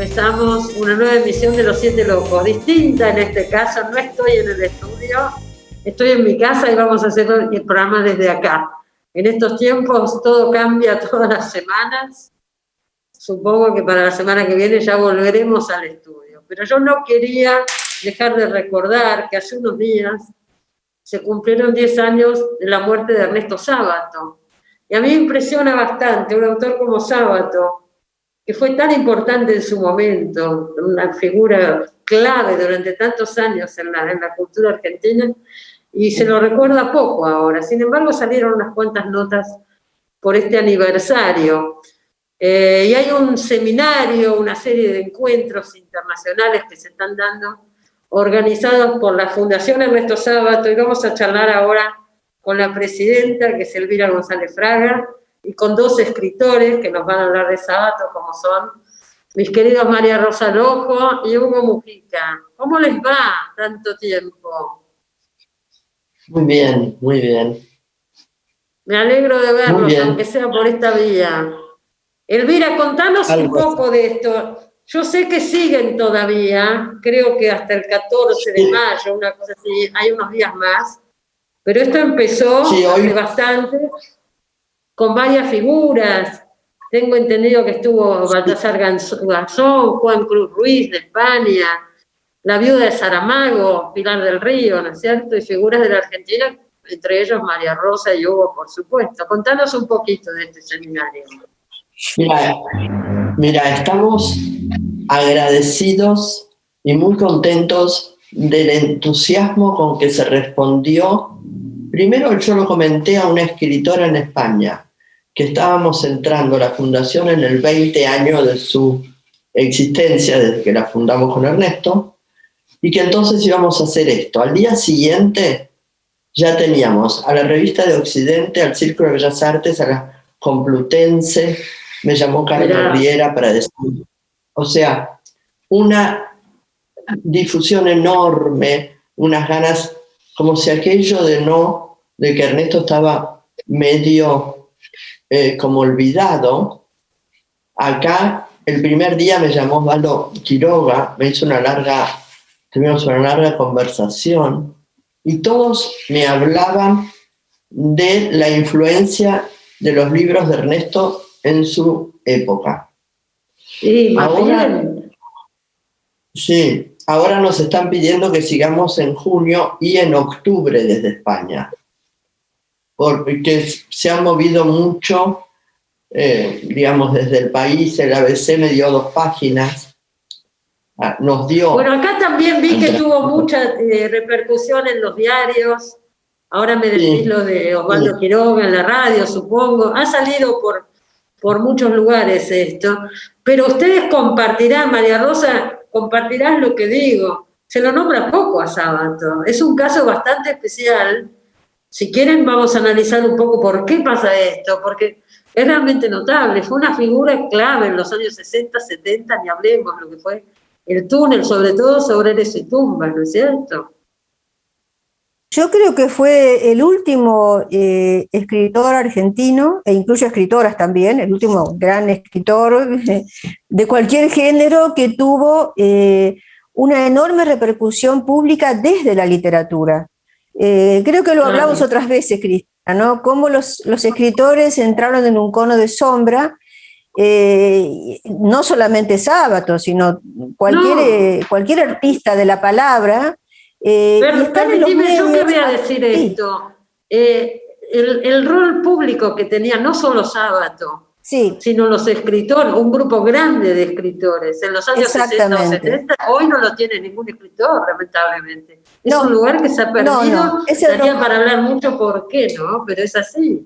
empezamos una nueva emisión de Los Siete Locos, distinta en este caso, no estoy en el estudio, estoy en mi casa y vamos a hacer el programa desde acá. En estos tiempos todo cambia todas las semanas, supongo que para la semana que viene ya volveremos al estudio, pero yo no quería dejar de recordar que hace unos días se cumplieron 10 años de la muerte de Ernesto Sábato, y a mí me impresiona bastante un autor como Sábato, que fue tan importante en su momento, una figura clave durante tantos años en la cultura argentina, y se lo recuerda poco ahora. Sin embargo, salieron unas cuantas notas por este aniversario. Y hay un seminario, una serie de encuentros internacionales que se están dando, organizados por la Fundación Ernesto Sábato, y vamos a charlar ahora con la presidenta, que es Elvira González Fraga, y con dos escritores que nos van a hablar de Sábato, como son mis queridos María Rosa Lojo y Hugo Mujica. ¿Cómo les va tanto tiempo? Muy bien, muy bien. Me alegro de verlos, aunque sea por esta vía. Elvira, contanos un poco de esto. Yo sé que siguen todavía, creo que hasta el 14 de mayo, una cosa así, hay unos días más, pero esto empezó hace bastante, con varias figuras. Tengo entendido que estuvo Baltasar Garzón, Juan Cruz Ruiz de España, la viuda de Saramago, Pilar del Río, ¿no es cierto? Y figuras de la Argentina, entre ellos María Rosa y Hugo, por supuesto. Contanos un poquito de este seminario. Mira, estamos agradecidos y muy contentos del entusiasmo con que se respondió. Primero yo lo comenté a una escritora en España, que estábamos entrando la fundación en el 20 año de su existencia, desde que la fundamos con Ernesto, y que entonces íbamos a hacer esto. Al día siguiente ya teníamos a la Revista de Occidente, al Círculo de Bellas Artes, a la Complutense, me llamó Carlos Riera para decir, o sea, una difusión enorme, unas ganas, como si aquello de que Ernesto estaba medio como olvidado. Acá el primer día me llamó Osvaldo Quiroga, tuvimos una larga conversación y todos me hablaban de la influencia de los libros de Ernesto en su época. Ahora nos están pidiendo que sigamos en junio y en octubre desde España, porque se ha movido mucho, digamos, desde el país. El ABC me dio 2 páginas, nos dio... Bueno, acá también vi que tuvo mucha repercusión en los diarios. Ahora me decís lo de Osvaldo Quiroga en la radio, supongo. Ha salido por muchos lugares esto. Pero ustedes compartirán, María Rosa, compartirás lo que digo. Se lo nombra poco a Sábato. Es un caso bastante especial. Si quieren vamos a analizar un poco por qué pasa esto, porque es realmente notable. Fue una figura clave en los años 60, 70, ni hablemos lo que fue el túnel, sobre todo sobre Eres y Tumbas, ¿no es cierto? Yo creo que fue el último escritor argentino, e incluso escritoras también, el último gran escritor de cualquier género que tuvo una enorme repercusión pública desde la literatura. Creo que lo hablamos otras veces, Cristina, ¿no? Cómo los escritores entraron en un cono de sombra, no solamente Sábato, sino cualquier artista de la palabra. Permíteme, yo que voy a decir esto. El rol público que tenía no solo Sábato, sino los escritores, un grupo grande de escritores en los años 60 o 70, hoy no lo tiene ningún escritor, lamentablemente. Es un lugar que se ha perdido, daría para hablar mucho por qué, ¿no? Pero es así.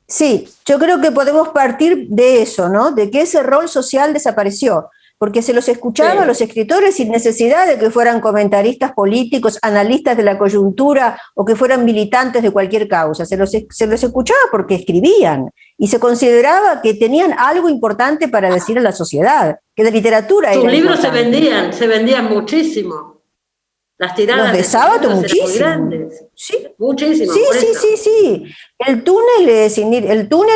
Sí, yo creo que podemos partir de eso, ¿no? De que ese rol social desapareció, porque se los escuchaba a los escritores sin necesidad de que fueran comentaristas políticos, analistas de la coyuntura o que fueran militantes de cualquier causa. Se los escuchaba porque escribían y se consideraba que tenían algo importante para decir a la sociedad, que la literatura era importante. Sus libros se vendían muchísimo. Las tiradas de Sábato muchísimo. Muy grandes. Sí, muchísimo. Sí. El túnel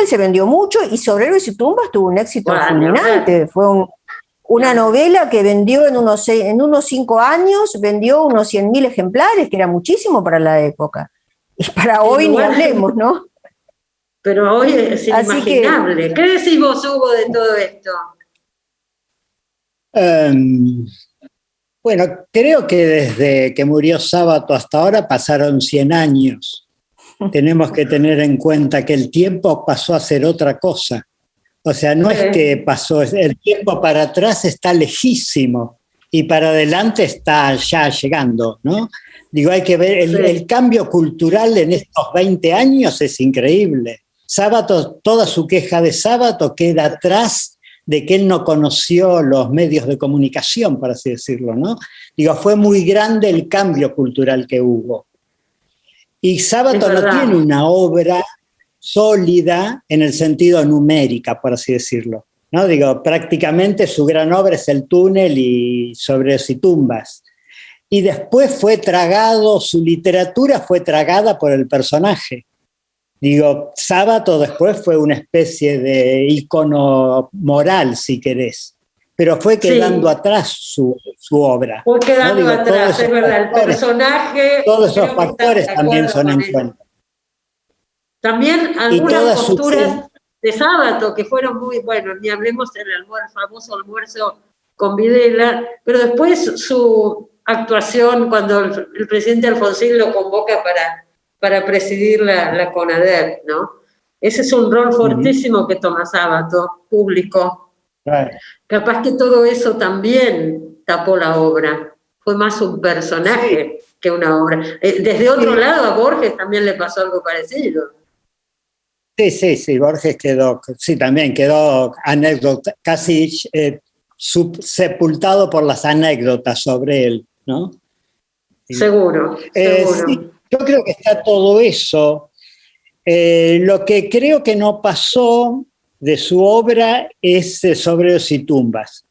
se vendió mucho y sobre Héroes y Tumbas tuvo un éxito fulminante. Fue una novela que vendió en unos 5 años, vendió unos 100.000 ejemplares, que era muchísimo para la época. Y para hoy ni hablemos, ¿no? Pero hoy es inimaginable. ¿Qué decís vos, Hugo, de todo esto? Bueno, creo que desde que murió Sábato hasta ahora pasaron 100 años. Tenemos que tener en cuenta que el tiempo pasó a ser otra cosa. O sea, no es que pasó, el tiempo para atrás está lejísimo y para adelante está ya llegando, ¿no? Digo, hay que ver, el cambio cultural en estos 20 años es increíble. Sábato, toda su queja de Sábato queda atrás de que él no conoció los medios de comunicación, por así decirlo, ¿no? Digo, fue muy grande el cambio cultural que hubo. Y Sábato no tiene una obra sólida en el sentido numérica, por así decirlo, ¿no? Digo, prácticamente su gran obra es El túnel y Sobreros y tumbas. Y después su literatura fue tragada por el personaje. Digo, Sábato después fue una especie de ícono moral, si querés, pero fue quedando atrás su obra. Fue quedando atrás, es verdad, el personaje... Todos esos factores también son en cuenta. También algunas posturas de Sábato que fueron muy, bueno, ni hablemos del famoso almuerzo con Videla, pero después su actuación cuando el presidente Alfonsín lo convoca para presidir la CONADER, ¿no? Ese es un rol fortísimo que toma Sábato, público. Capaz que todo eso también tapó la obra, fue más un personaje que una obra. Desde otro lado a Borges también le pasó algo parecido. Sí, Borges también quedó anécdota, casi sepultado por las anécdotas sobre él, ¿no? Seguro. Sí, yo creo que está todo eso. Lo que creo que no pasó de su obra es Sobreros y tumbas.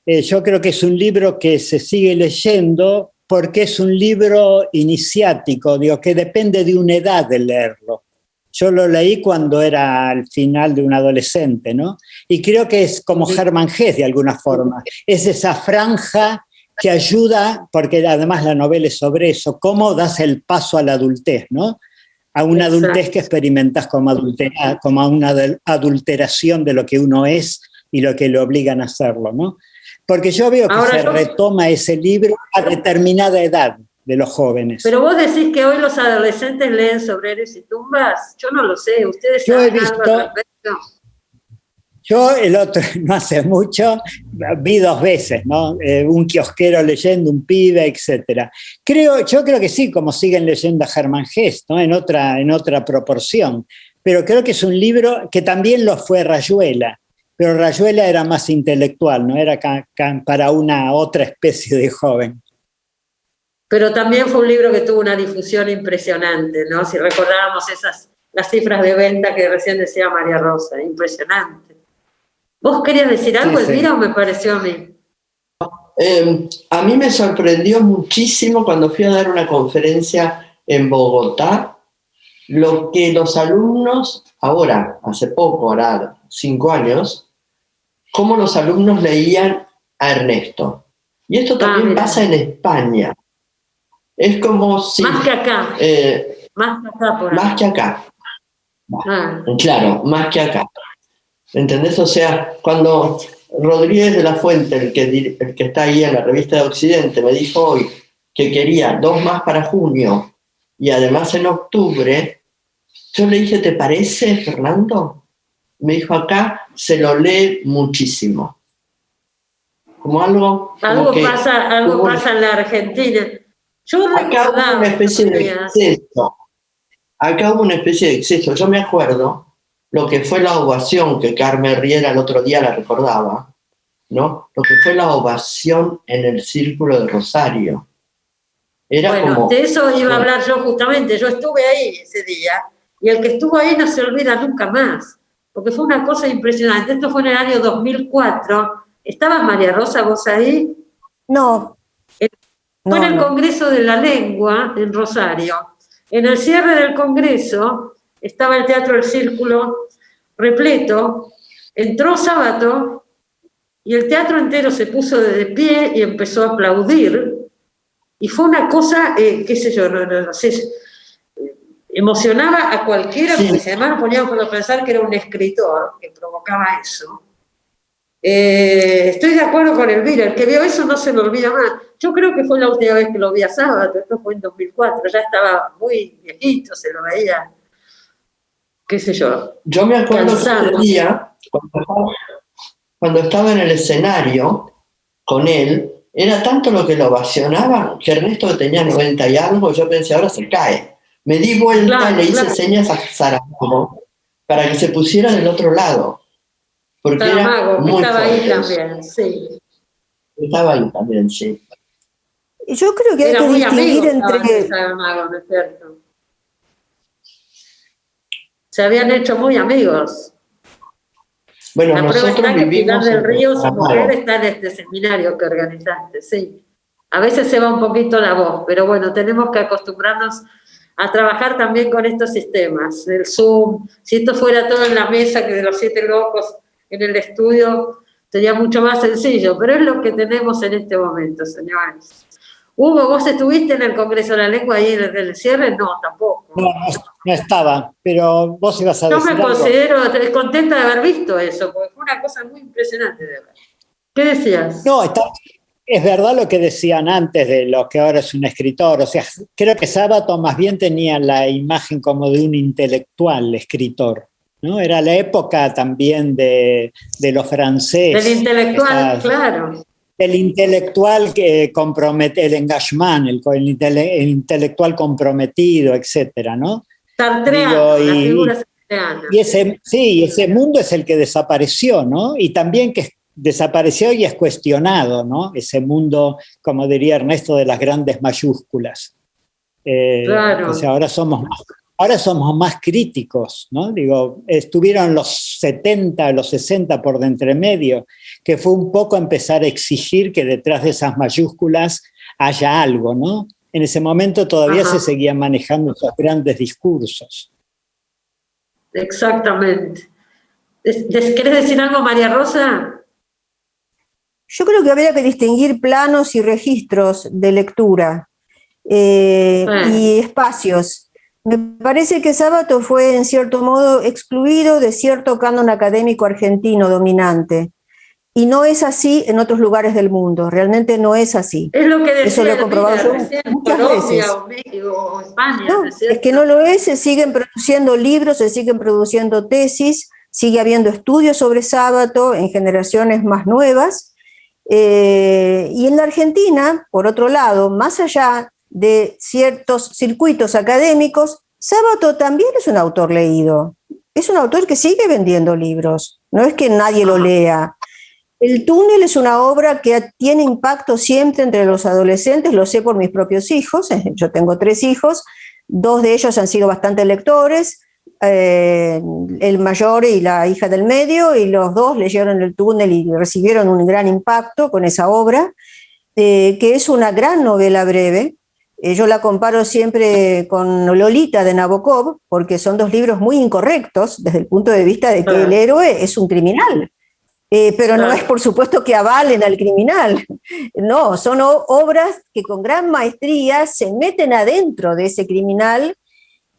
Yo creo que es un libro que se sigue leyendo porque es un libro iniciático, digo, que depende de una edad de leerlo. Yo lo leí cuando era al final de un adolescente, ¿no? Y creo que es como Hermann Hesse de alguna forma. Es esa franja que ayuda, porque además la novela es sobre eso, cómo das el paso a la adultez, ¿no? A una adultez que experimentas como una adulteración de lo que uno es y lo que le obligan a hacerlo, ¿no? Porque yo veo que retoma ese libro a determinada edad de los jóvenes. Pero vos decís que hoy los adolescentes leen Sobreros y tumbas. Yo no lo sé. ¿Ustedes saben algo al respecto? Yo no hace mucho, vi 2 veces, ¿no? Un kiosquero leyendo, un pibe, etc. Yo creo que sí, como siguen leyendo a Hermann Hesse, ¿no? En otra proporción. Pero creo que es un libro que también lo fue Rayuela, pero Rayuela era más intelectual, no era para una otra especie de joven. Pero también fue un libro que tuvo una difusión impresionante, ¿no? Si recordábamos las cifras de venta que recién decía María Rosa, impresionante. ¿Vos querías decir algo, Elvira, o me pareció a mí? A mí me sorprendió muchísimo cuando fui a dar una conferencia en Bogotá, lo que los alumnos, hace poco, ahora 5 años, cómo los alumnos leían a Ernesto. Y esto también pasa en España. Es como si... Más que acá. Más que acá, por ahí. Más que acá. Claro, más que acá. ¿Entendés? O sea, cuando Rodríguez de la Fuente, el que está ahí en la revista de Occidente, me dijo hoy que quería 2 más para junio y además en octubre, yo le dije, ¿te parece, Fernando? Me dijo, acá se lo lee muchísimo. Como algo pasa en la Argentina. Acá hubo una especie de exceso. Acá hubo una especie de exceso. Yo me acuerdo lo que fue la ovación, que Carmen Riera el otro día la recordaba, ¿no? Lo que fue la ovación en el Círculo de Rosario. De eso iba a hablar yo justamente. Yo estuve ahí ese día, y el que estuvo ahí no se olvida nunca más, porque fue una cosa impresionante. Esto fue en el año 2004. ¿Estabas, María Rosa, vos ahí? No. Fue en el Congreso de la Lengua, en Rosario. En el cierre del Congreso estaba el Teatro del Círculo repleto, entró Sábato y el teatro entero se puso de pie y empezó a aplaudir, y fue una cosa, qué sé yo, no sé, emocionaba a cualquiera, Sí. porque además nos poníamos a pensar que era un escritor que provocaba eso. Estoy de acuerdo con Elvira, el que vio eso no se lo olvida más. Yo creo que fue la última vez que lo vi a Sábato, esto fue en 2004, ya estaba muy viejito, se lo veía, qué sé yo. Yo me acuerdo que ese Cansado. día, cuando estaba en el escenario con él, era tanto lo que lo ovacionaban que Ernesto, que tenía 90 y algo, yo pensé, ahora se cae. Me di vuelta Claro, y le hice claro. señas a Saramago para que se pusiera del otro lado, porque era Saramago, que muy estaba ahí fuerte eso. también, sí. Estaba ahí también, sí. Yo creo que hay Era que muy distinguir amigo estaban de entre... Saramago, ¿no es cierto? Se habían hecho muy amigos. Bueno, La prueba nosotros está que Pilar vivimos del en Río, su mujer, Saramago. está en este seminario que organizaste, sí. A veces se va un poquito la voz, pero bueno, tenemos que acostumbrarnos a trabajar también con estos sistemas, el Zoom. Si esto fuera todo en la mesa, que de los 7 locos en el estudio, sería mucho más sencillo, pero es lo que tenemos en este momento, señores. Hugo, ¿vos estuviste en el Congreso de la Lengua ahí en el cierre? No, tampoco. No estaba, pero vos ibas a Yo decir me algo. considero contenta de haber visto eso, porque fue una cosa muy impresionante de ver. ¿Qué decías? No, es verdad lo que decían antes de lo que ahora es un escritor. O sea, creo que Sábato más bien tenía la imagen como de un intelectual escritor, ¿no? Era la época también de los franceses. Del intelectual, claro. El intelectual que compromete, el engagement, el intelectual comprometido, etcétera, ¿no? Sartreano, Digo, la figura sartreana. ese mundo es el que desapareció, ¿no? Y también que desapareció y es cuestionado, ¿no? Ese mundo, como diría Ernesto, de las grandes mayúsculas. Claro. O sea, ahora somos más críticos, ¿no? Digo, estuvieron los 70, los 60 por de entremedio, que fue un poco empezar a exigir que detrás de esas mayúsculas haya algo, ¿no? En ese momento todavía se seguían manejando esos grandes discursos. Exactamente. ¿Querés decir algo, María Rosa? Yo creo que habría que distinguir planos y registros de lectura y espacios. Me parece que Sábato fue, en cierto modo, excluido de cierto canon académico argentino dominante. Y no es así en otros lugares del mundo, realmente no es así. Es lo que decía. Eso lo he comprobado yo muchas veces. O México o España, No, es que no lo es, se siguen produciendo libros, se siguen produciendo tesis, sigue habiendo estudios sobre Sábato en generaciones más nuevas. Y en la Argentina, por otro lado, más allá de ciertos circuitos académicos, Sábato también es un autor leído. Es un autor que sigue vendiendo libros, no es que nadie lo lea. El túnel es una obra que tiene impacto siempre entre los adolescentes, lo sé por mis propios hijos, yo tengo 3 hijos, 2 de ellos han sido bastante lectores, el mayor y la hija del medio, y los 2 leyeron El túnel y recibieron un gran impacto con esa obra, que es una gran novela breve. Yo la comparo siempre con Lolita de Nabokov, porque son 2 libros muy incorrectos desde el punto de vista de que el héroe es un criminal. Pero no es por supuesto que avalen al criminal, no, son obras que con gran maestría se meten adentro de ese criminal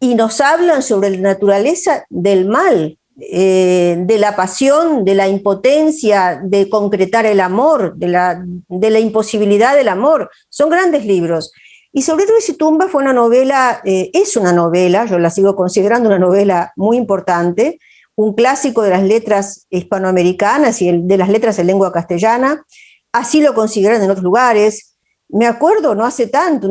y nos hablan sobre la naturaleza del mal, de la pasión, de la impotencia de concretar el amor, de la imposibilidad del amor. Son grandes libros. Y Sobre Héroes y Tumbas fue una novela, es una novela, yo la sigo considerando una novela muy importante, un clásico de las letras hispanoamericanas y de las letras en lengua castellana. Así lo consideran en otros lugares. Me acuerdo, no hace tanto,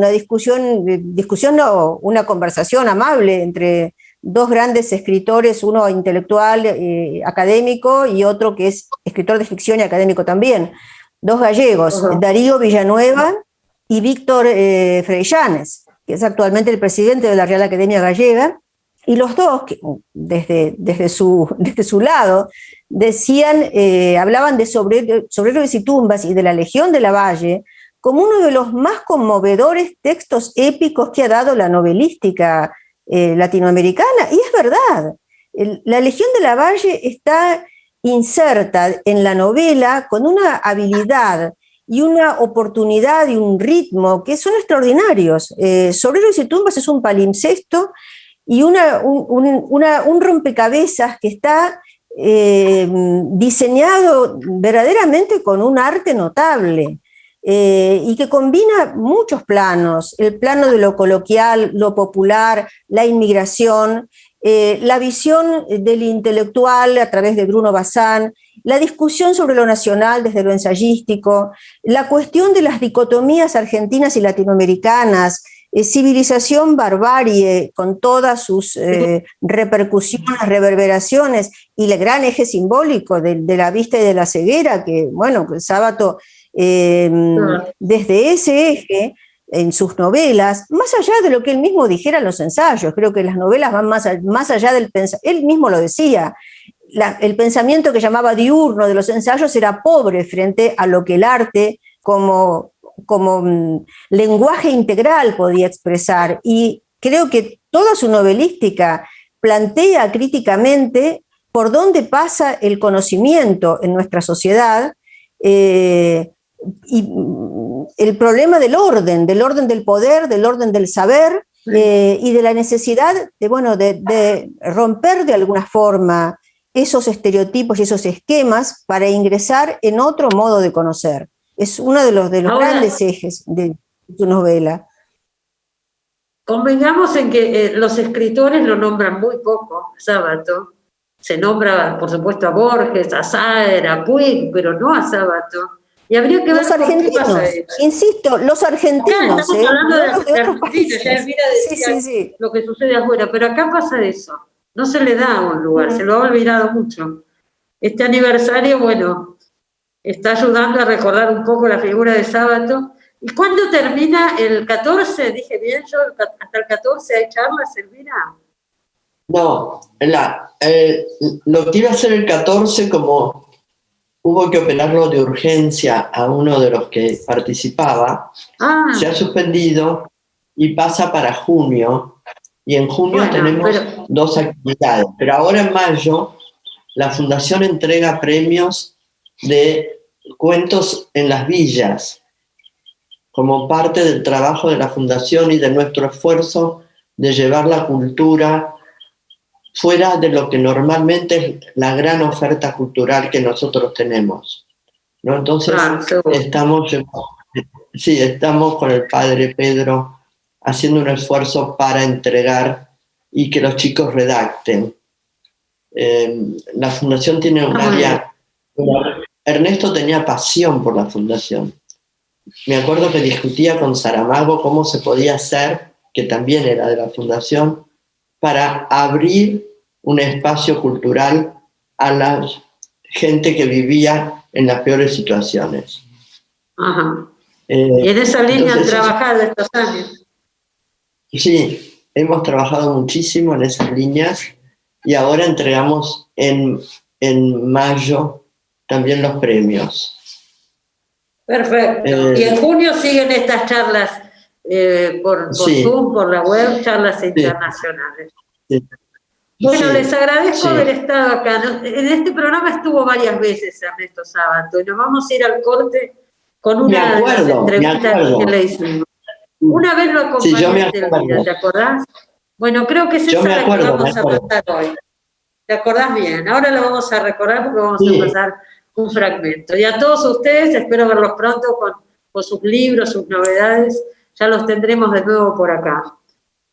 una conversación amable entre 2 grandes escritores, uno intelectual, académico, y otro que es escritor de ficción y académico también, 2 gallegos, Darío Villanueva y Víctor Freijanes, que es actualmente el presidente de la Real Academia Gallega. Y los 2, que desde su lado, decían, hablaban de Sobre Héroes y Tumbas y de la Legión de Lavalle como uno de los más conmovedores textos épicos que ha dado la novelística latinoamericana. Y es verdad, la Legión de Lavalle está inserta en la novela con una habilidad y una oportunidad y un ritmo que son extraordinarios. Sobreros y tumbas es un palimpsesto y un rompecabezas que está diseñado verdaderamente con un arte notable y que combina muchos planos, el plano de lo coloquial, lo popular, la inmigración, la visión del intelectual a través de Bruno Bazán, la discusión sobre lo nacional desde lo ensayístico, la cuestión de las dicotomías argentinas y latinoamericanas, civilización, barbarie, con todas sus repercusiones, reverberaciones, y el gran eje simbólico de la vista y de la ceguera, que, bueno, Sábato, desde ese eje, en sus novelas, más allá de lo que él mismo dijera en los ensayos, creo que las novelas van más allá del pensamiento, él mismo lo decía, el pensamiento que llamaba diurno de los ensayos era pobre frente a lo que el arte como lenguaje integral podía expresar, y creo que toda su novelística plantea críticamente por dónde pasa el conocimiento en nuestra sociedad, y el problema del orden del poder, del orden del saber, y de la necesidad de romper de alguna forma esos estereotipos y esos esquemas para ingresar en otro modo de conocer. Es uno de los grandes ejes de tu novela. Convengamos en que los escritores lo nombran muy poco, Sábato. Se nombra, por supuesto, a Borges, a Saer, a Puig, pero no a Sábato. Y habría que ver los argentinos, insisto, los argentinos. Estamos hablando de Argentina, ya Elvira decía sí. Lo que sucede afuera, pero acá pasa eso. No se le da un lugar, se lo ha olvidado mucho. Este aniversario, bueno, está ayudando a recordar un poco la figura de Sábato. ¿Y cuándo termina? ¿El 14? Dije bien yo, hasta el 14 hay charlas, Elvira. No, lo que iba a hacer el 14, como hubo que operarlo de urgencia a uno de los que participaba, se ha suspendido y pasa para junio. Y en junio tenemos 2 actividades. Pero ahora en mayo, la Fundación entrega premios de cuentos en las villas, como parte del trabajo de la Fundación y de nuestro esfuerzo de llevar la cultura fuera de lo que normalmente es la gran oferta cultural que nosotros tenemos, ¿no? Entonces, estamos con el padre Pedro haciendo un esfuerzo para entregar y que los chicos redacten. La Fundación tiene un área... Ernesto tenía pasión por la Fundación. Me acuerdo que discutía con Saramago cómo se podía hacer, que también era de la Fundación, para abrir un espacio cultural a la gente que vivía en las peores situaciones. Ajá. Y en esa línea han trabajado estos años. Sí, hemos trabajado muchísimo en esas líneas y ahora entregamos en mayo también los premios. Perfecto. Y en junio siguen estas charlas por Zoom, por la web, charlas internacionales. Sí. Bueno, les agradezco haber estado acá. En este programa estuvo varias veces Ernesto Sábato y nos vamos a ir al corte con una de las entrevistas que le hicimos. Una vez lo acompañaste, Elvira, ¿te acordás? Bueno, creo que es esa la que vamos a pasar hoy. ¿Te acordás bien? Ahora lo vamos a recordar porque vamos a pasar un fragmento. Y a todos ustedes, espero verlos pronto con sus libros, sus novedades. Ya los tendremos de nuevo por acá.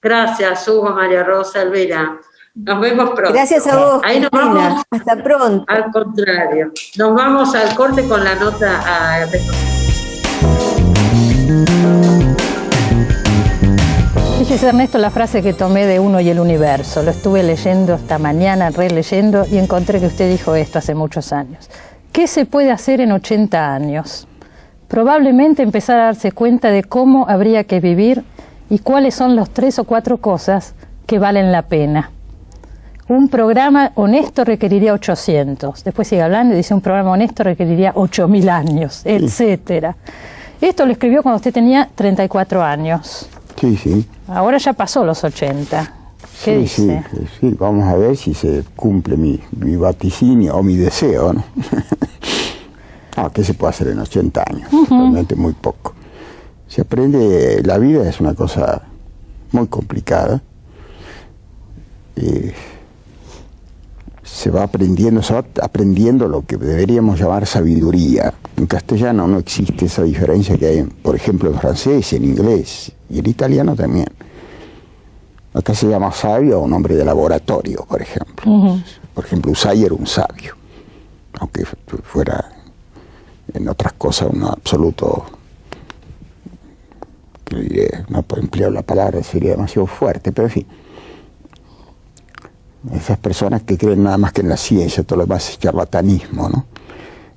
Gracias, Hugo, María Rosa, Elvira. Nos vemos pronto. Gracias a vos, ahí nos vamos. Hasta pronto. Al contrario. Nos vamos al corte con la nota a Ernesto. Fíjese, Ernesto, la frase que tomé de Uno y el Universo. Lo estuve leyendo esta mañana, releyendo, y encontré que usted dijo esto hace muchos años. ¿Qué se puede hacer en 80 años? Probablemente empezar a darse cuenta de cómo habría que vivir y cuáles son las 3 o 4 cosas que valen la pena. Un programa honesto requeriría 800. Después sigue hablando y dice un programa honesto requeriría 8000 años, etcétera. Esto lo escribió cuando usted tenía 34 años. Sí. Ahora ya pasó los 80. ¿Qué dice? Sí, vamos a ver si se cumple mi vaticinio o mi deseo, ¿no? No, ¿qué se puede hacer en 80 años? Realmente muy poco. Se aprende, la vida es una cosa muy complicada. Se va aprendiendo lo que deberíamos llamar sabiduría. En castellano no existe esa diferencia que hay, por ejemplo, en francés, en inglés y en italiano también. Acá se llama sabio a un hombre de laboratorio, por ejemplo. Por ejemplo, Usay era un sabio, aunque fuera en otras cosas un absoluto, no puedo emplear la palabra, sería demasiado fuerte, pero en fin. Esas personas que creen nada más que en la ciencia, todo lo demás es charlatanismo, ¿no?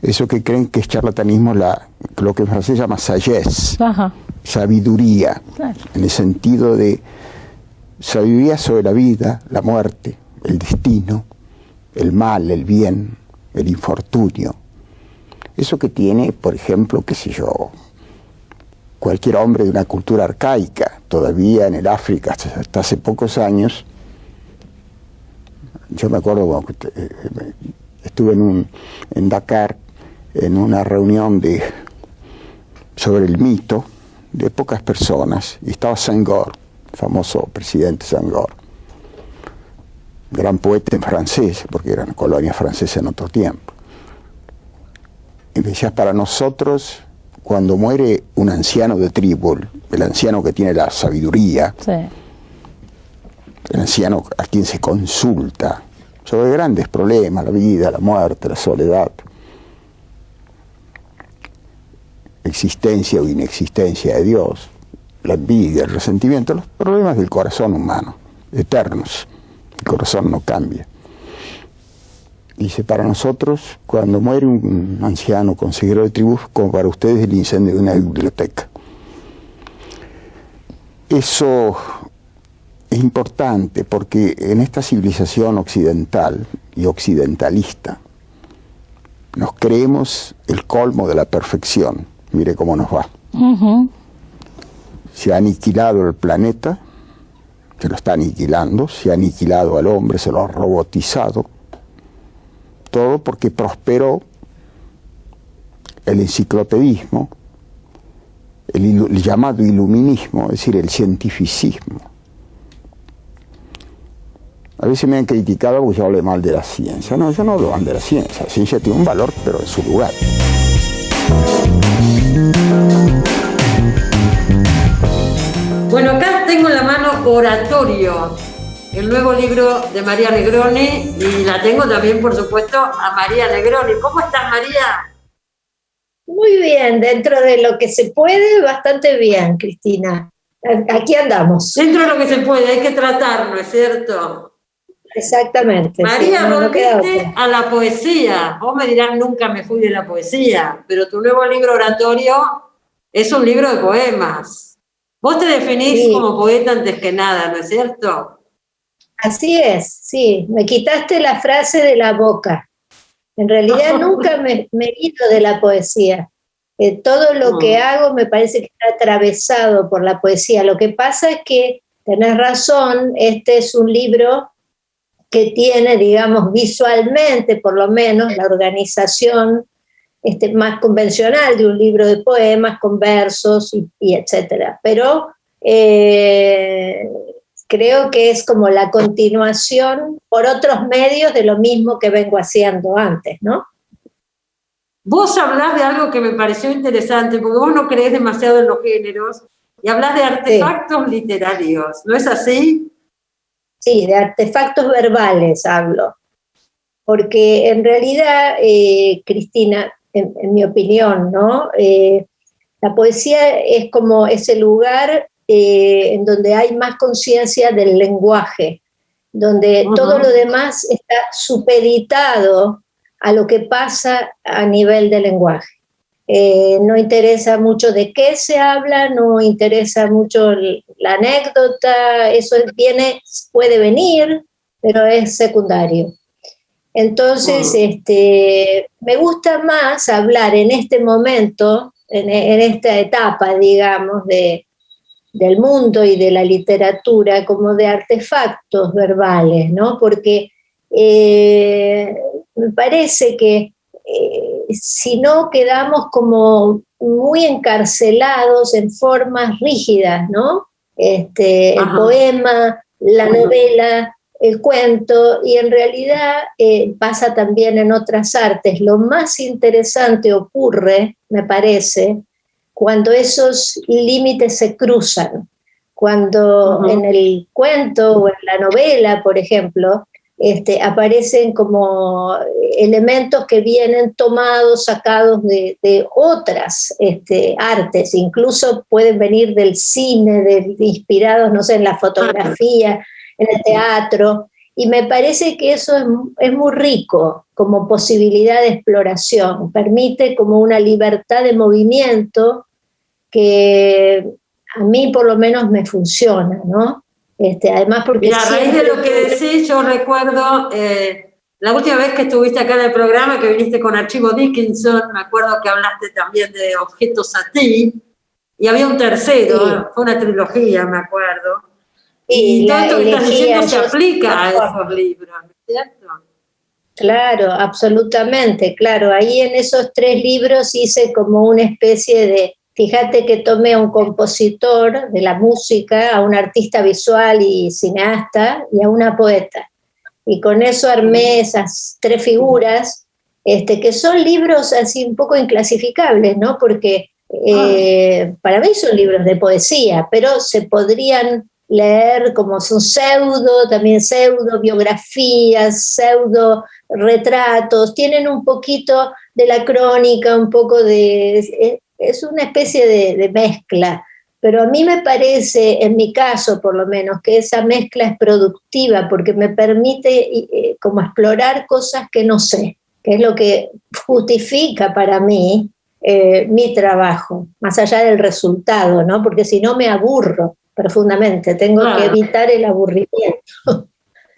Eso que creen que es charlatanismo, lo que en francés se llama sagesse, sabiduría, en el sentido de sabiduría sobre la vida, la muerte, el destino, el mal, el bien, el infortunio. Eso que tiene, por ejemplo, qué sé yo, cualquier hombre de una cultura arcaica, todavía en el África, hasta hace pocos años. Yo me acuerdo cuando estuve en Dakar, en una reunión sobre el mito de pocas personas, y estaba Senghor, el famoso presidente Senghor, gran poeta en francés, porque era una colonia francesa en otro tiempo. Y me decía, para nosotros, cuando muere un anciano de tribu, el anciano que tiene la sabiduría, el anciano a quien se consulta sobre grandes problemas, la vida, la muerte, la soledad, existencia o inexistencia de Dios, la envidia, el resentimiento, los problemas del corazón humano, eternos. El corazón no cambia. Dice, para nosotros, cuando muere un anciano consejero de tribu, como para ustedes el incendio de una biblioteca. Eso es importante porque en esta civilización occidental y occidentalista nos creemos el colmo de la perfección. Mire cómo nos va. Se ha aniquilado el planeta, se lo está aniquilando, se ha aniquilado al hombre, se lo ha robotizado, todo porque prosperó el enciclopedismo, el llamado iluminismo, es decir, el cientificismo. A veces me han criticado porque yo hablo mal de la ciencia. No, yo no hablo mal de la ciencia. La ciencia tiene un valor, pero en su lugar. Bueno, acá tengo en la mano Oratorio, el nuevo libro de María Negroni, y la tengo también, por supuesto, a María Negroni. ¿Cómo estás, María? Muy bien, dentro de lo que se puede, bastante bien, Cristina. Aquí andamos. Dentro de lo que se puede, hay que tratar, ¿no es cierto? Exactamente. María, sí, no volviste a la poesía. Vos me dirás, nunca me fui de la poesía, pero tu nuevo libro Oratorio es un libro de poemas. Vos te definís como poeta antes que nada, ¿no es cierto? Así es, sí. Me quitaste la frase de la boca. En realidad nunca me he ido de la poesía. Todo lo que hago me parece que está atravesado por la poesía. Lo que pasa es que, tenés razón, este es un libro que tiene, digamos, visualmente, por lo menos, la organización más convencional de un libro de poemas con versos y etcétera. Pero creo que es como la continuación por otros medios de lo mismo que vengo haciendo antes, ¿no? Vos hablás de algo que me pareció interesante, porque vos no creés demasiado en los géneros, y hablás de artefactos literarios, ¿no es así? Sí, de artefactos verbales hablo. Porque en realidad, Cristina, en mi opinión, ¿no? La poesía es como ese lugar en donde hay más conciencia del lenguaje, donde todo lo demás está supeditado a lo que pasa a nivel de lenguaje. No interesa mucho de qué se habla, no interesa mucho la anécdota, eso puede venir, pero es secundario. Entonces, me gusta más hablar en este momento, en esta etapa, digamos, de del mundo y de la literatura como de artefactos verbales, ¿no? Porque me parece que si no quedamos como muy encarcelados en formas rígidas, ¿no? El poema, la novela, el cuento, y en realidad pasa también en otras artes. Lo más interesante ocurre, me parece, cuando esos límites se cruzan, cuando en el cuento o en la novela, por ejemplo, aparecen como elementos que vienen tomados, sacados de otras artes, incluso pueden venir del cine, inspirados, no sé, en la fotografía, en el teatro, y me parece que eso es muy rico como posibilidad de exploración, permite como una libertad de movimiento que a mí por lo menos me funciona, ¿no? Además porque mira, a raíz de lo que decís, yo recuerdo la última vez que estuviste acá en el programa, que viniste con Archivo Dickinson, me acuerdo que hablaste también de Objetos a ti, y había un tercero, fue una trilogía, me acuerdo. Y todo esto que estás diciendo se aplica a esos libros, ¿no es cierto? Claro, absolutamente, claro. Ahí en esos 3 libros hice como una especie de, fíjate que tomé a un compositor de la música, a un artista visual y cineasta, y a una poeta. Y con eso armé esas 3 figuras, que son libros así un poco inclasificables, ¿no? Porque para mí son libros de poesía, pero se podrían leer como son también pseudo biografías, pseudo retratos, tienen un poquito de la crónica, un poco de... Es una especie de mezcla, pero a mí me parece, en mi caso por lo menos, que esa mezcla es productiva porque me permite como explorar cosas que no sé, que es lo que justifica para mí mi trabajo, más allá del resultado, ¿no? Porque si no me aburro profundamente, tengo que evitar el aburrimiento.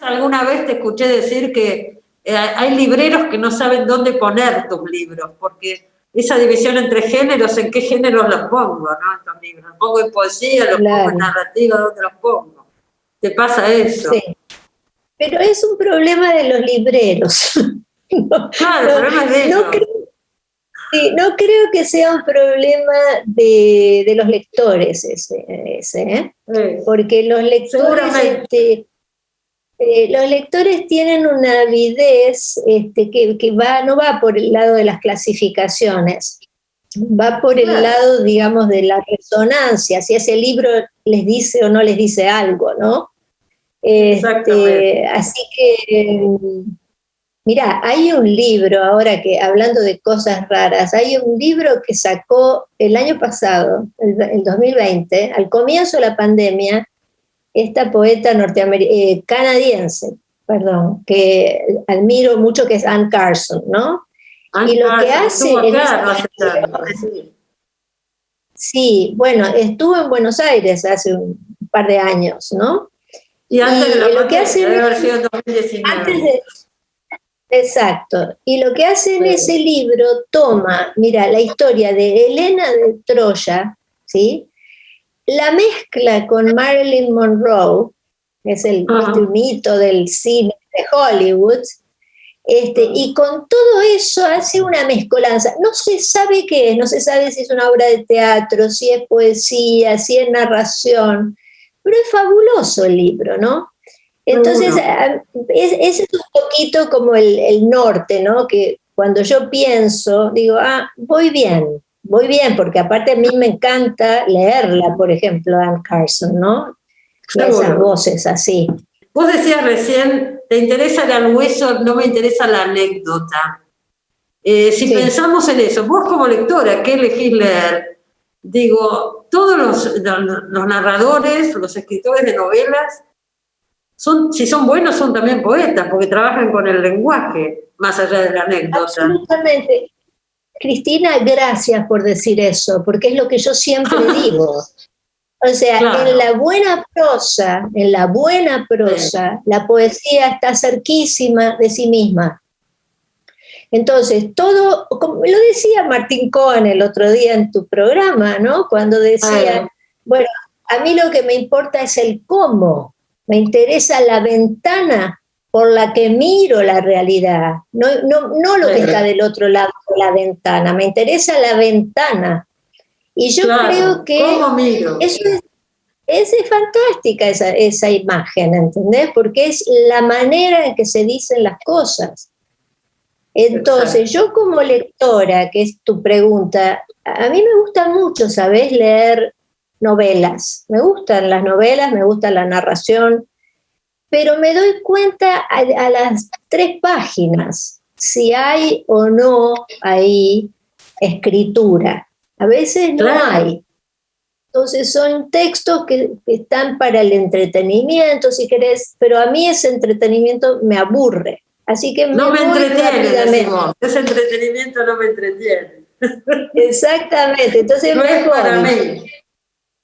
Alguna vez te escuché decir que hay libreros que no saben dónde poner tus libros, porque esa división entre géneros, ¿en qué géneros los pongo, no? Estos libros, los pongo en poesía, los pongo en narrativa, ¿dónde los pongo? ¿Te pasa eso? Sí, pero es un problema de los libreros. Claro, el problema es de ellos. No creo que sea un problema de los lectores ese, porque los lectores tienen una avidez que no va por el lado de las clasificaciones, va por el lado, digamos, de la resonancia, si ese libro les dice o no les dice algo, ¿no? Así que... Mirá, hay un libro, ahora que hablando de cosas raras, hay un libro que sacó el año pasado, el 2020, al comienzo de la pandemia, esta poeta canadiense, que admiro mucho, que es Anne Carson, ¿no? Y lo que hace... Sí, bueno, estuvo en Buenos Aires hace un par de años, ¿no? Y antes de lo que hace... Debe haber sido 2019. Exacto. Y lo que hace en ese libro, toma, mira, la historia de Helena de Troya, ¿sí? La mezcla con Marilyn Monroe, que es el mito del cine de Hollywood, y con todo eso hace una mezcolanza. No se sabe qué es, no se sabe si es una obra de teatro, si es poesía, si es narración, pero es fabuloso el libro, ¿no? Entonces, ese es un poquito como el norte, ¿no? Que cuando yo pienso, digo, voy bien, porque aparte a mí me encanta leerla, por ejemplo, Anne Carson, ¿no? Esas voces así. Vos decías recién, te interesa el hueso, no me interesa la anécdota. Si pensamos en eso, vos como lectora, ¿qué elegís leer? Digo, todos los narradores, los escritores de novelas, si son buenos, son también poetas, porque trabajan con el lenguaje, más allá de la anécdota. Absolutamente. Cristina, gracias por decir eso, porque es lo que yo siempre digo. O sea, en la buena prosa, la poesía está cerquísima de sí misma. Entonces, todo, como lo decía Martín Cohen el otro día en tu programa, ¿no? Cuando decía, bueno, a mí lo que me importa es el cómo. Me interesa la ventana por la que miro la realidad, no lo que está del otro lado de la ventana, me interesa la ventana. Y yo creo que es fantástica esa imagen, ¿entendés? Porque es la manera en que se dicen las cosas. Entonces, yo como lectora, que es tu pregunta, a mí me gusta mucho, ¿sabés? Leer novelas. Me gustan las novelas, me gusta la narración, pero me doy cuenta a las 3 páginas si hay o no hay escritura. A veces no hay. Entonces son textos que están para el entretenimiento, si querés, pero a mí ese entretenimiento me aburre. Así que no me entretiene, ese entretenimiento no me entretiene. Exactamente, entonces no es para mí.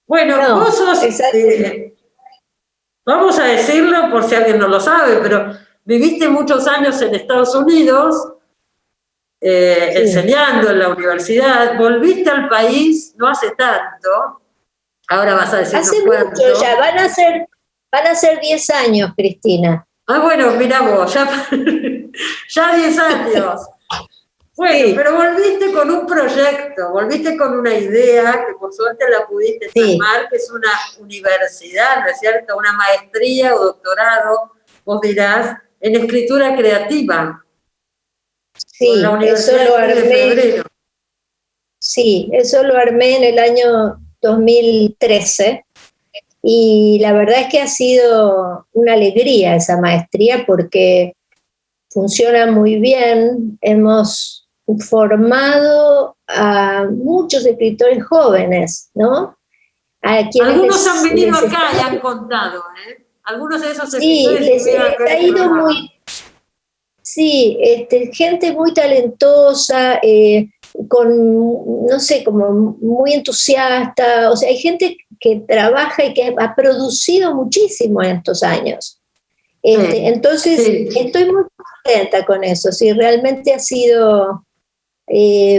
Bueno, vos sos, vamos a decirlo por si alguien no lo sabe, pero viviste muchos años en Estados Unidos, enseñando en la universidad, volviste al país no hace tanto, ahora vas a decir hace mucho ya, van a ser 10 años, Cristina. Ah, bueno, mirá vos, ya 10 años. Bueno, pero volviste con un proyecto, volviste con una idea que por suerte la pudiste plasmar, que es una universidad, ¿no es cierto? Una maestría o doctorado, vos dirás, en escritura creativa. Sí, eso lo armé. Sí, eso lo armé en el año 2013 y la verdad es que ha sido una alegría esa maestría porque funciona muy bien. Hemos formado a muchos escritores jóvenes, ¿no? Algunos han venido acá y han contado, ¿eh? Algunos de esos escritores les ha ido muy... Sí, gente muy talentosa, con, no sé, como muy entusiasta. O sea, hay gente que trabaja y que ha producido muchísimo en estos años. Entonces, estoy muy contenta con eso. Sí, realmente ha sido...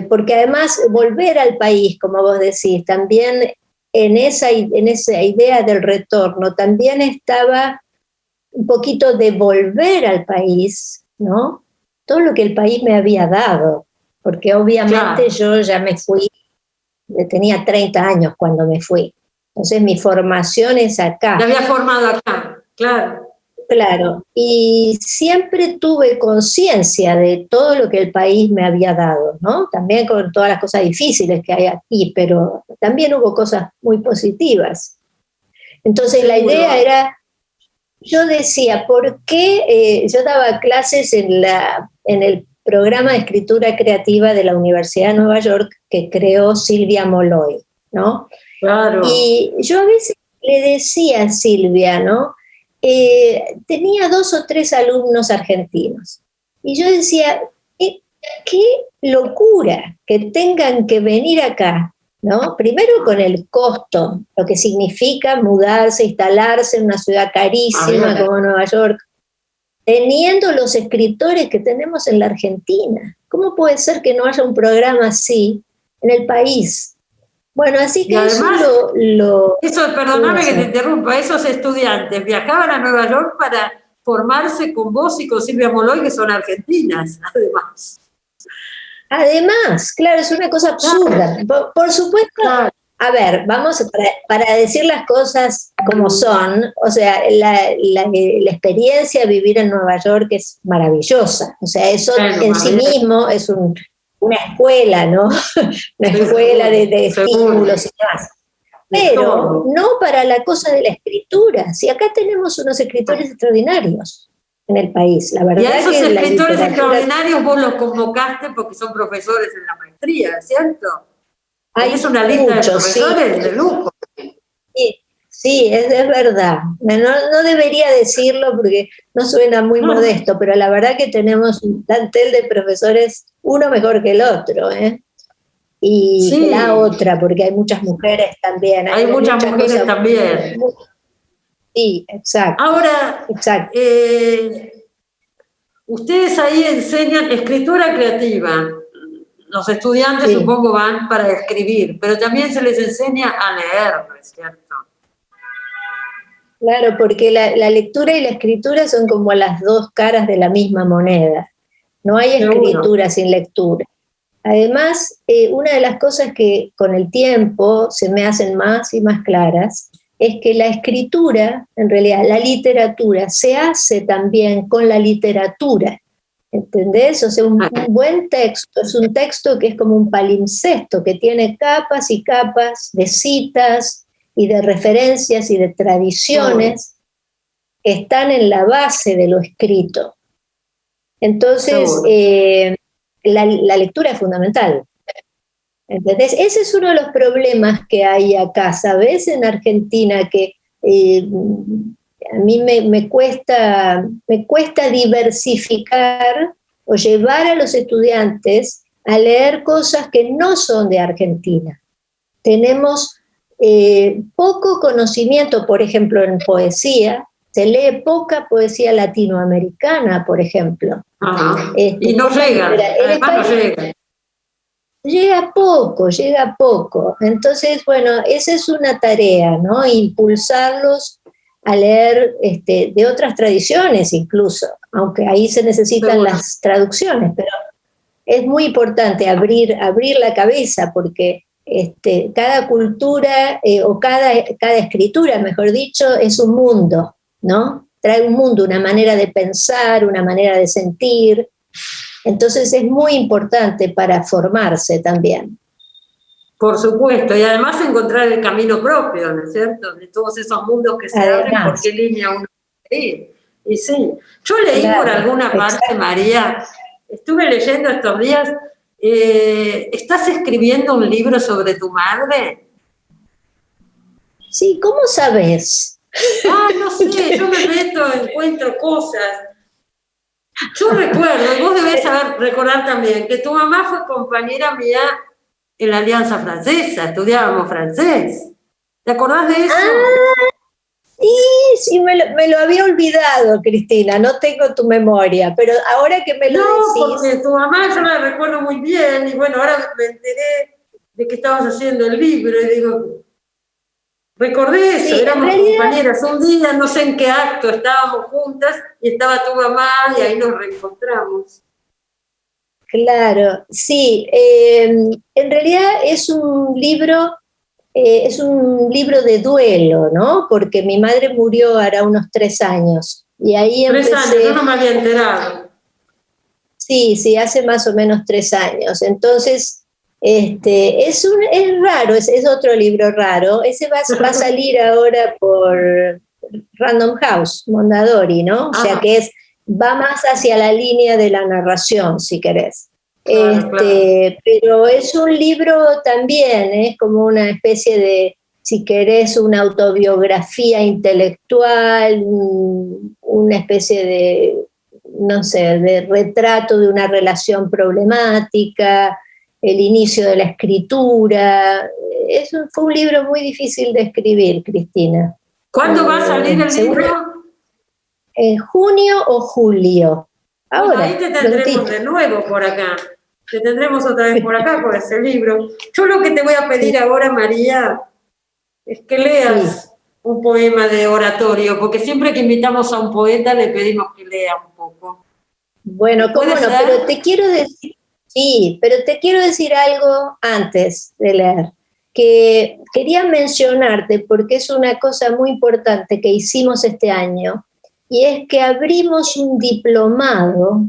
porque además volver al país, como vos decís, también en esa idea del retorno, también estaba un poquito de volver al país, ¿no? Todo lo que el país me había dado, porque obviamente yo ya me fui, tenía 30 años cuando me fui, entonces mi formación es acá. Te había formado acá, claro. Claro, y siempre tuve conciencia de todo lo que el país me había dado, ¿no? También con todas las cosas difíciles que hay aquí, pero también hubo cosas muy positivas. Entonces la idea era, yo decía, ¿por qué? Yo daba clases en el programa de escritura creativa de la Universidad de Nueva York que creó Silvia Molloy, ¿no? Claro. Y yo a veces le decía a Silvia, ¿no? Tenía 2 o 3 alumnos argentinos y yo decía, qué locura que tengan que venir acá, ¿no? Primero con el costo, lo que significa mudarse, instalarse en una ciudad carísima como Nueva York, teniendo los escritores que tenemos en la Argentina. ¿Cómo puede ser que no haya un programa así en el país? Bueno, así que además, perdóname que te interrumpa, esos estudiantes viajaban a Nueva York para formarse con vos y con Silvia Molloy, que son argentinas, además. Además, claro, es una cosa absurda. Por supuesto, a ver, vamos para decir las cosas como son, o sea, la experiencia de vivir en Nueva York es maravillosa. O sea, eso en sí mismo es una escuela, ¿no? Una escuela de estímulos y demás. Pero no para la cosa de la escritura. Si acá tenemos unos escritores extraordinarios en el país, la verdad. Y a esos escritores extraordinarios vos los convocaste porque son profesores en la maestría, ¿cierto? Es una lista de profesores de lujo. Sí, es verdad. No debería decirlo porque no suena muy modesto, pero la verdad que tenemos un plantel de profesores, uno mejor que el otro, ¿eh? Y la otra, porque hay muchas mujeres también. Hay muchas mujeres también. Sí, exacto. Ahora, ustedes ahí enseñan escritura creativa. Los estudiantes supongo van para escribir, pero también se les enseña a leer, ¿no es cierto? Claro, porque la lectura y la escritura son como las dos caras de la misma moneda. No hay escritura sin lectura. Además, una de las cosas que con el tiempo se me hacen más y más claras es que la escritura, en realidad la literatura, se hace también con la literatura. ¿Entendés? O sea, un buen texto es un texto que es como un palimpsesto, que tiene capas y capas de citas y de referencias y de tradiciones que están en la base de lo escrito. Entonces, la lectura es fundamental. ¿Entendés? Ese es uno de los problemas que hay acá, ¿sabes? En Argentina, que a mí me cuesta diversificar o llevar a los estudiantes a leer cosas que no son de Argentina. Tenemos poco conocimiento, por ejemplo, en poesía. Se lee poca poesía latinoamericana, por ejemplo. Y no llega, además no llega. Llega poco. Entonces, bueno, esa es una tarea, ¿no? Impulsarlos a leer de otras tradiciones incluso, aunque ahí se necesitan las traducciones, pero es muy importante abrir la cabeza, porque cada cultura o cada escritura, mejor dicho, es un mundo, ¿no? Trae un mundo, una manera de pensar, una manera de sentir. Entonces es muy importante para formarse también. Por supuesto, y además encontrar el camino propio, ¿no es cierto? De todos esos mundos que se abren, por qué línea uno quiere ir. Y sí, yo leí por alguna parte, María, estuve leyendo estos días, ¿estás escribiendo un libro sobre tu madre? Sí, ¿cómo sabes? No sé, yo me meto, encuentro cosas. Yo recuerdo, y vos debés recordar también, que tu mamá fue compañera mía en la Alianza Francesa, estudiábamos francés. ¿Te acordás de eso? Sí, me lo había olvidado, Cristina, no tengo tu memoria, pero ahora que me lo decís... No, porque tu mamá yo la recuerdo muy bien, y bueno, ahora me enteré de que estabas haciendo el libro, y digo, recordé eso, éramos compañeras, un día, no sé en qué acto, estábamos juntas, y estaba tu mamá, y ahí nos reencontramos. Claro, sí, en realidad es un libro de duelo, ¿no? Porque mi madre murió hará unos 3 años. Y ahí 3 años, yo no me había enterado. Sí, hace más o menos 3 años. Entonces, es raro, es otro libro raro. Ese va a salir ahora por Random House, Mondadori, ¿no? O sea que va más hacia la línea de la narración, si querés. Claro. Pero es un libro también, es como una especie de, si querés, una autobiografía intelectual, una especie de, no sé, de retrato de una relación problemática, el inicio de la escritura. Fue un libro muy difícil de escribir, Cristina. ¿Cuándo va a salir el libro? En junio o julio. Ahora, bueno, ahí te tendremos de nuevo por acá. Te tendremos otra vez por acá por ese libro. Yo lo que te voy a pedir ahora, María, es que leas un poema de oratorio, porque siempre que invitamos a un poeta le pedimos que lea un poco. Bueno, cómo no, pero te quiero decir algo antes de leer, que quería mencionarte porque es una cosa muy importante que hicimos este año, y es que abrimos un diplomado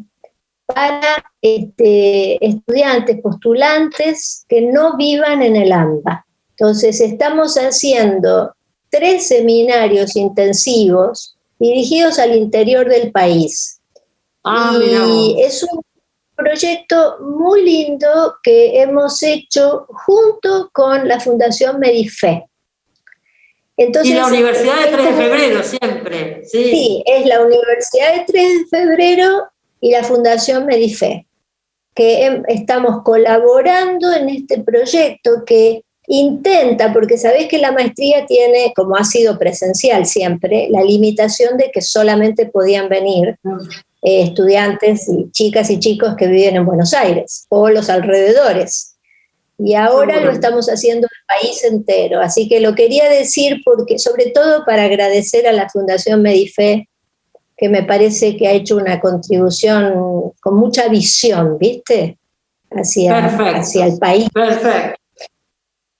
para estudiantes, postulantes que no vivan en el AMBA. Entonces estamos haciendo 3 seminarios intensivos dirigidos al interior del país. Y es un proyecto muy lindo que hemos hecho junto con la Fundación Medife. Entonces, y la Universidad de 3 de Febrero, siempre. Sí, es la Universidad de 3 de Febrero y la Fundación Medife, que estamos colaborando en este proyecto que intenta, porque sabés que la maestría tiene, como ha sido presencial siempre, la limitación de que solamente podían venir estudiantes, chicas y chicos que viven en Buenos Aires o los alrededores. Y ahora lo estamos haciendo de país entero. Así que lo quería decir porque, sobre todo para agradecer a la Fundación Medife, que me parece que ha hecho una contribución con mucha visión, ¿viste? Hacia el país. Perfecto.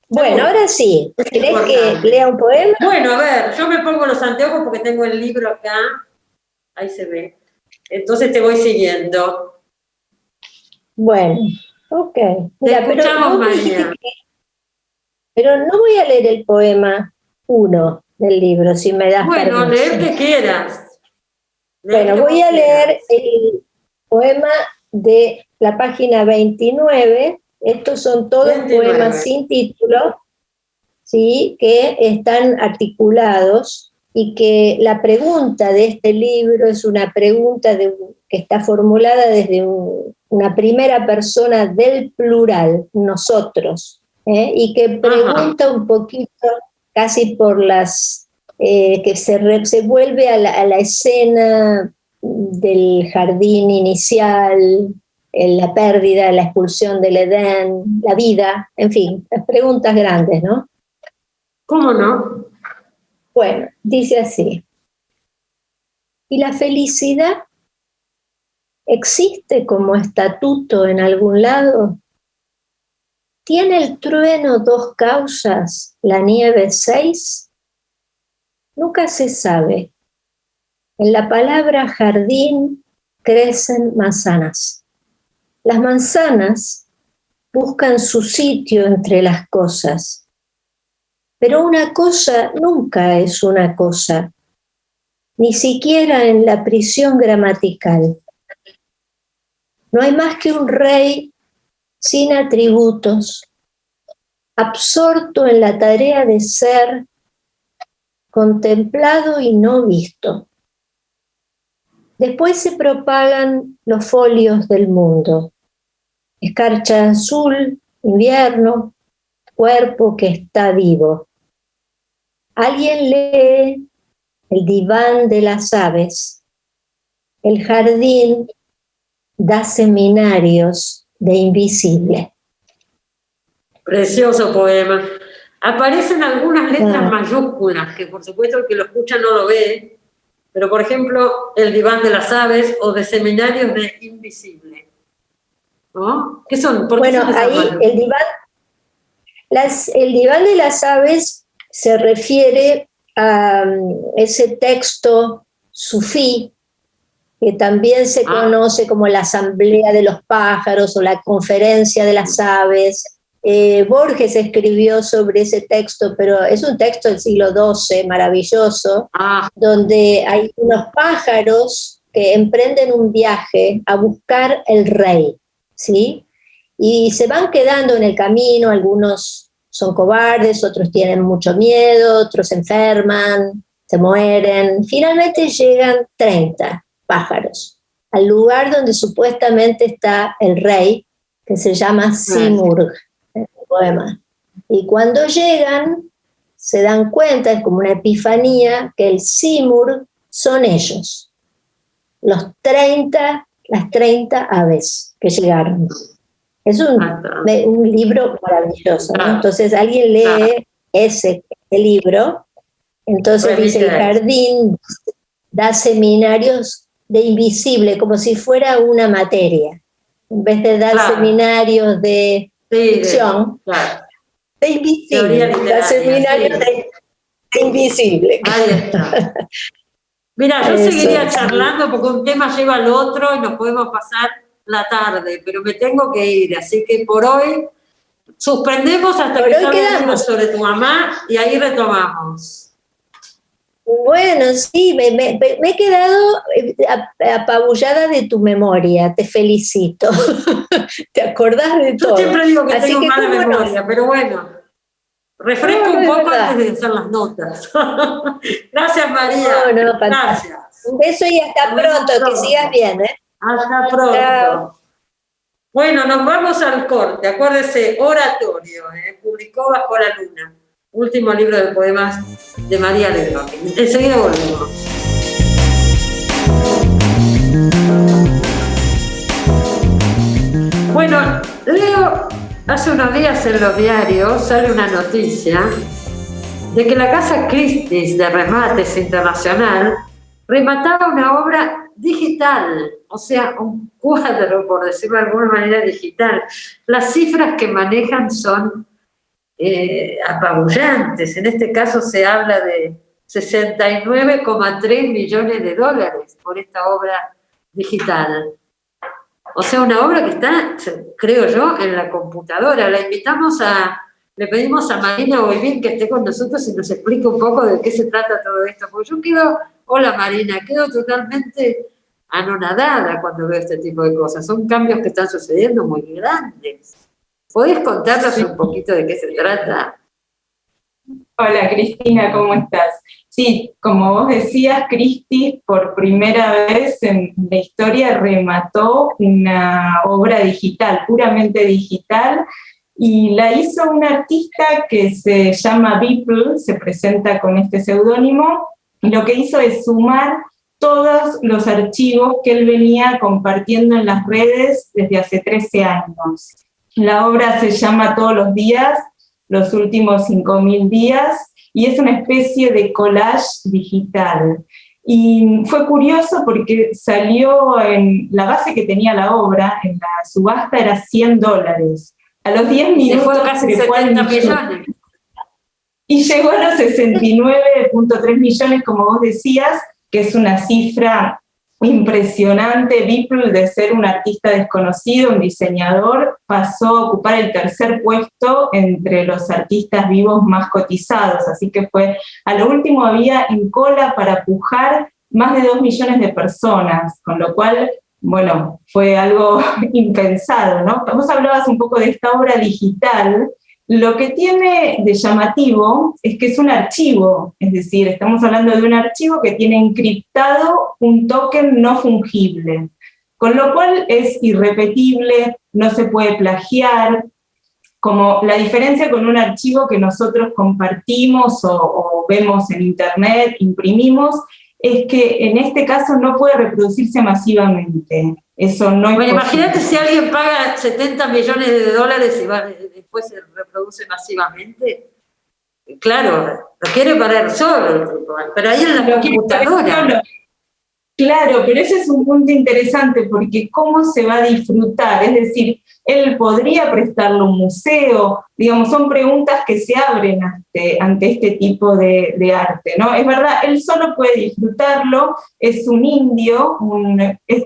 Bueno, ahora sí. ¿Querés que lea un poema? Bueno, a ver, yo me pongo los anteojos porque tengo el libro acá. Ahí se ve. Entonces te voy siguiendo. Bueno, ok. Mira, te escuchamos, María. Pero no voy a leer el poema 1 del libro, si me das permiso. Bueno, leer que quieras. Bueno, voy a leer el poema de la página 29. Estos son todos 29 poemas sin título, ¿sí? Que están articulados y que la pregunta de este libro es una pregunta que está formulada desde una primera persona del plural, nosotros, y que pregunta un poquito, casi por las que se vuelve a la escena del jardín inicial, la pérdida, la expulsión del Edén, la vida, en fin, las preguntas grandes, ¿no? ¿Cómo no? Bueno, dice así: ¿y la felicidad existe como estatuto en algún lado? ¿Tiene el trueno 2 causas, la nieve 6? Nunca se sabe. En la palabra jardín crecen manzanas. Las manzanas buscan su sitio entre las cosas, pero una cosa nunca es una cosa, ni siquiera en la prisión gramatical. No hay más que un rey sin atributos, absorto en la tarea de ser, contemplado y no visto. Después se propagan los folios del mundo. Escarcha azul, invierno, cuerpo que está vivo. Alguien lee el diván de las aves. El jardín da seminarios de invisible. Precioso poema. Aparecen algunas letras mayúsculas, que por supuesto el que lo escucha no lo ve, pero por ejemplo, el diván de las aves o de seminarios de invisible. ¿No? ¿Qué son? Bueno, ahí el diván de las aves se refiere a ese texto sufí, que también se conoce como la Asamblea de los Pájaros o la Conferencia de las Aves. Borges escribió sobre ese texto, pero es un texto del siglo XII, maravilloso, donde hay unos pájaros que emprenden un viaje a buscar el rey, ¿sí? Y se van quedando en el camino, algunos son cobardes, otros tienen mucho miedo, otros se enferman, se mueren. Finalmente llegan 30 pájaros al lugar donde supuestamente está el rey, que se llama Simurgh. Poema. Y cuando llegan, se dan cuenta, es como una epifanía, que el Simurgh son ellos, las 30 aves que llegaron. Es un libro maravilloso, ¿no? Entonces alguien lee ese libro, entonces dice: el jardín da seminarios de invisible, como si fuera una materia, en vez de dar seminarios de ficción, de invisible, la seminario de invisible. Ahí está. Mira, yo seguiría charlando porque un tema lleva al otro y nos podemos pasar la tarde, pero me tengo que ir, así que por hoy suspendemos hasta que hablemos sobre tu mamá y ahí retomamos. Bueno, sí, me he quedado apabullada de tu memoria, te felicito. Te acordás de todo. Yo siempre digo que tengo mala memoria, pero bueno, refresco un poco antes de hacer las notas. Gracias, María. Gracias. Un beso y hasta pronto, que sigas bien, ¿eh? Hasta pronto. Chao. Bueno, nos vamos al corte. Acuérdese, Oratorio, publicó Bajo la Luna. Último libro de poemas de María Legrand. Enseguida volvemos. Bueno, leo Hace unos días en los diarios sale una noticia de que la Casa Christie's de Remates Internacional remataba una obra digital, o sea, un cuadro, por decirlo de alguna manera, digital. Las cifras que manejan son apabullantes. En este caso se habla de 69,3 millones de dólares por esta obra digital. O sea, una obra que está, creo yo, en la computadora. Le pedimos a Marina Boivin que esté con nosotros y nos explique un poco de qué se trata todo esto. Porque yo hola Marina, quedo totalmente anonadada cuando veo este tipo de cosas. Son cambios que están sucediendo muy grandes. ¿Podés contarnos un poquito de qué se trata? Hola Cristina, ¿cómo estás? Sí, como vos decías, Christie por primera vez en la historia remató una obra digital, puramente digital, y la hizo un artista que se llama Beeple, se presenta con este seudónimo, y lo que hizo es sumar todos los archivos que él venía compartiendo en las redes desde hace 13 años. La obra se llama Todos los días, los últimos 5.000 días, y es una especie de collage digital. Y fue curioso porque salió en la base que tenía la obra, en la subasta era $100. A los 10 minutos fue casi 70 millones. Y llegó a los 69,3 millones, como vos decías, que es una cifra impresionante. Beeple, de ser un artista desconocido, un diseñador, pasó a ocupar el 3er puesto entre los artistas vivos más cotizados, así que a lo último había en cola para pujar más de 2 millones de personas, con lo cual, bueno, fue algo impensado, ¿no? Vos hablabas un poco de esta obra digital. Lo que tiene de llamativo es que es un archivo, es decir, estamos hablando de un archivo que tiene encriptado un token no fungible, con lo cual es irrepetible, no se puede plagiar, como la diferencia con un archivo que nosotros compartimos o vemos en internet, imprimimos, es que en este caso no puede reproducirse masivamente. Eso no es bueno, posible. imagínate si alguien paga 70 millones de dólares y después se reproduce masivamente. Claro, lo quiere para él solo, pero ahí en la computadora. Claro, pero ese es un punto interesante, porque ¿cómo se va a disfrutar? Es decir, él podría prestarlo a un museo, digamos, son preguntas que se abren ante este tipo de arte, ¿no? Es verdad, él solo puede disfrutarlo, es un indio,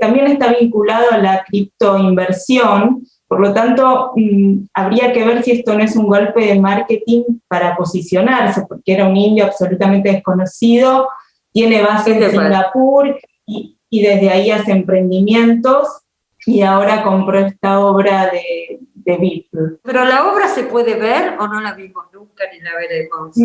también está vinculado a la criptoinversión, por lo tanto, habría que ver si esto no es un golpe de marketing para posicionarse, porque era un indio absolutamente desconocido, tiene base en Singapur, y desde ahí hace emprendimientos, y ahora compró esta obra de Beeple. ¿Pero la obra se puede ver o no la vimos nunca ni la veremos?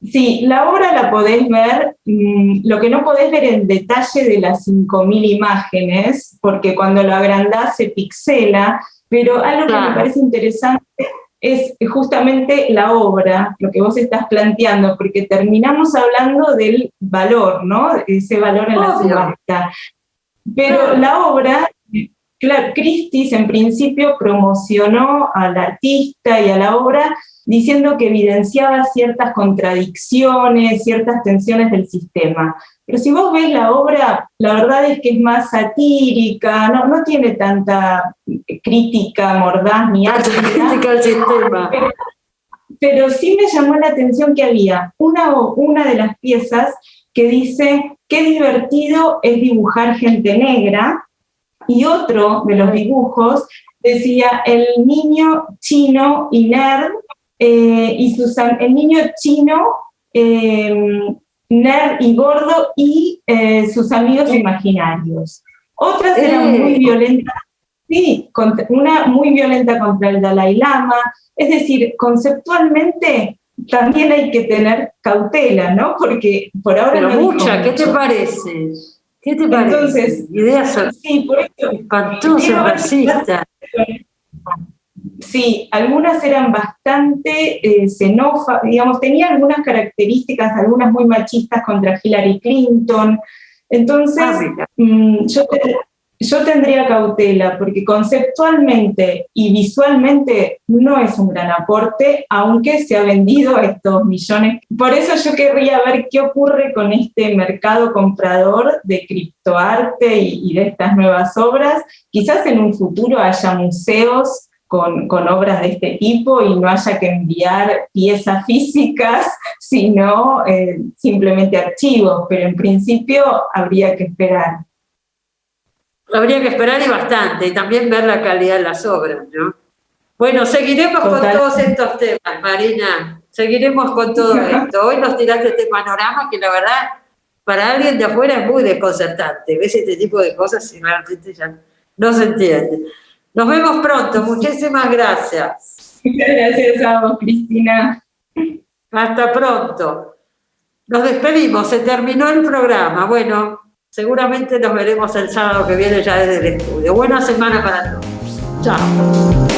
Sí, la obra la podés ver, lo que no podés ver en detalle de las 5.000 imágenes, porque cuando lo agrandás se pixela, pero algo que me parece interesante es justamente la obra, lo que vos estás planteando, porque terminamos hablando del valor, ¿no? Ese valor en la subasta. Pero la obra, claro, Christie en principio promocionó al artista y a la obra diciendo que evidenciaba ciertas contradicciones, ciertas tensiones del sistema. Pero si vos ves la obra, la verdad es que es más satírica, no tiene tanta crítica mordaz ni crítica al sistema. Pero sí me llamó la atención que había una de las piezas que dice qué divertido es dibujar gente negra, y otro de los dibujos decía el niño chino y nerd, el niño chino nerd y gordo y sus amigos imaginarios. Otras eran muy violentas, sí, una muy violenta contra el Dalai Lama. Es decir, conceptualmente también hay que tener cautela, ¿no? Porque por ahora pero no mucha, ¿qué te parece? ¿Qué te parece? Entonces, ideas sí, por eso, espantosas, racistas. Sí, algunas eran bastante xenófobas, digamos, tenían algunas características, algunas muy machistas contra Hillary Clinton. Entonces, Yo tendría cautela, porque conceptualmente y visualmente no es un gran aporte, aunque se ha vendido estos millones. Por eso yo querría ver qué ocurre con este mercado comprador de criptoarte y de estas nuevas obras. Quizás en un futuro haya museos con obras de este tipo y no haya que enviar piezas físicas, sino simplemente archivos, pero en principio habría que esperar. Habría que esperar y bastante, y también ver la calidad de las obras, ¿no? Bueno, seguiremos con todos estos temas, Marina, seguiremos con todo esto. Hoy nos tiraste este panorama que la verdad, para alguien de afuera es muy desconcertante. Ves este tipo de cosas y realmente ya no se entiende. Nos vemos pronto, muchísimas gracias. Muchas gracias a vos, Cristina. Hasta pronto. Nos despedimos, se terminó el programa. Bueno, seguramente nos veremos el sábado que viene ya desde el estudio. Buena semana para todos. Chao.